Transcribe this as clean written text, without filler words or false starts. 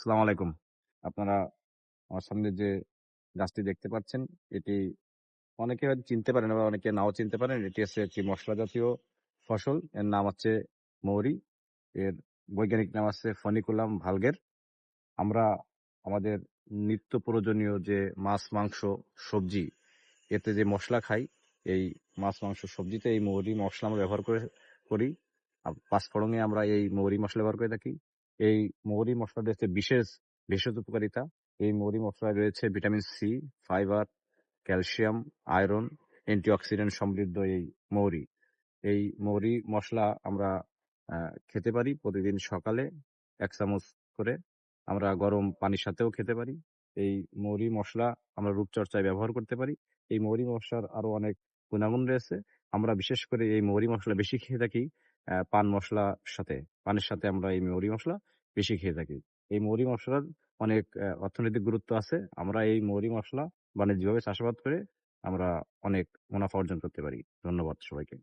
আসসালামু আলাইকুম। আপনারা আমার সামনে যে গাছটি দেখতে পাচ্ছেন, এটি অনেকে হয়তো চিনতে পারেন আবার অনেকে নাও চিনতে পারেন। এটি হচ্ছে একটি মশলা জাতীয় ফসল। এর নাম হচ্ছে মৌরি। এর বৈজ্ঞানিক নাম হচ্ছে ফনিকুলাম ভালগের। আমরা আমাদের নিত্য প্রয়োজনীয় যে মাছ, মাংস, সবজি এতে যে মসলা খাই, এই মাছ, মাংস, সবজিতে এই মৌরি মসলা আমরা ব্যবহার করি। পাঁচফোড়নে আমরা এই মৌরি মসলা ব্যবহার করে থাকি। এই মৌরি মসলাটি হচ্ছে বিশেষ ভেষজ উপকারিতা। এই মৌরি মসলায় রয়েছে vitamin C, fibre, calcium, iron, antioxidant সমৃদ্ধ এই মৌরি। এই মৌরি মসলা আমরা খেতে পারি প্রতিদিন সকালে ১ চামচ করে। আমরা গরম পানির সাথেও খেতে পারি। এই মৌরি মসলা আমরা রূপচর্চায় ব্যবহার করতে পারি। এই মৌরি মসলার আরো অনেক গুণাগুণ রয়েছে। আমরা বিশেষ করে এই মৌরি মসলা বেশি খেয়ে থাকি পান মসলার সাথে। পানের সাথে আমরা এই মৌরি মসলা বেশি খেয়ে থাকি। এই মৌরি মসলার অনেক অর্থনৈতিক গুরুত্ব আছে। আমরা এই মৌরি মসলা বাণিজ্যিকভাবে চাষাবাদ করে আমরা অনেক মুনাফা অর্জন করতে পারি। ধন্যবাদ সবাইকে।